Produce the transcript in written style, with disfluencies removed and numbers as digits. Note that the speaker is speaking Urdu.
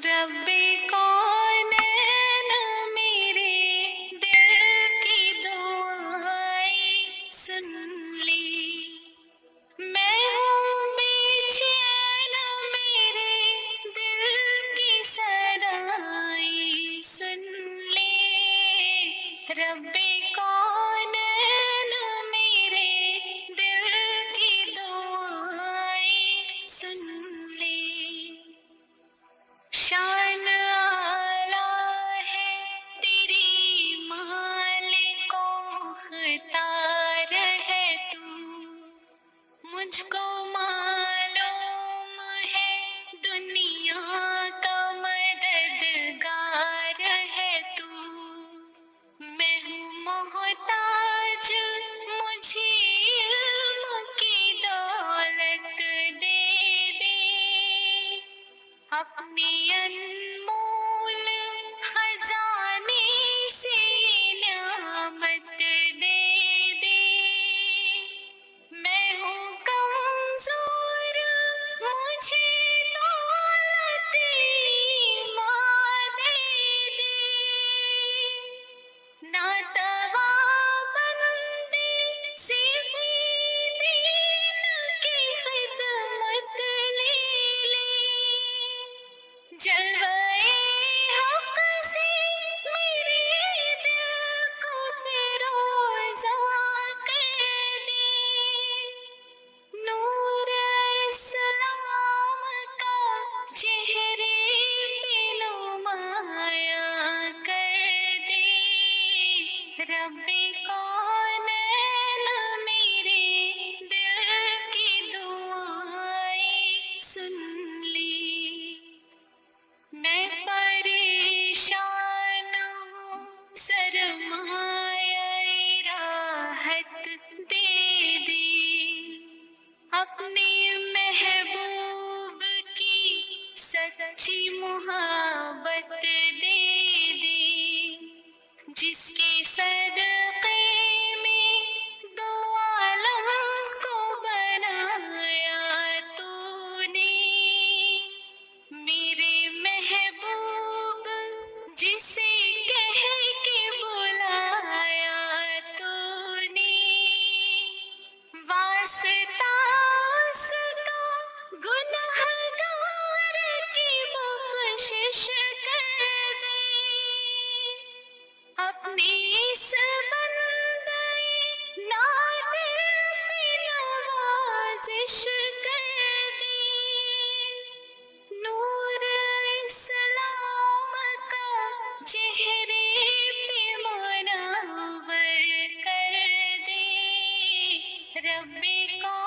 ربی کون میرے دل کی دعائیں سن لی، میں ہوں بے چین میرے دل کی صدائیں سن لی، ربی کون میرے دل کی دعائیں سن لی۔ شان اعلیٰ ہے تیری مالک و مختار ہے تو، مجھ کو معلوم ہے دنیا کا مددگار ہے تو، میں ہوں محتاج مجھے علم کی دولت دے دے، اپنی انمول خزانے سے نعمت دے دے، میں ہوں کمزور مجھے دولت ایمان دے دے، ناتواں بندے سے بھی دین کی خدمت لے لے، جلوۂ حق سے میرے دل کو فیروزہ کر دے، نور اسلام کا چہرے پہ نمایاں کر دے، ربی کون میرے دل کی دعائیں سن لی، میں پریشان ہوں سرمایہ راحت دے دے، اپنی محبوب کی سچی محبت دے دے، جس کے صدقے میں دو عالم کو بنایا تو نے، میرے محبوب جسے کہہ کے بلایا تو نے، واسطہ اس کا گنہگار کی بخشش کر دے، اپنی اس بندے نادر پہ نوازش کر دے، نور اسلام کا چہرے پہ منور کر دے، ربی کو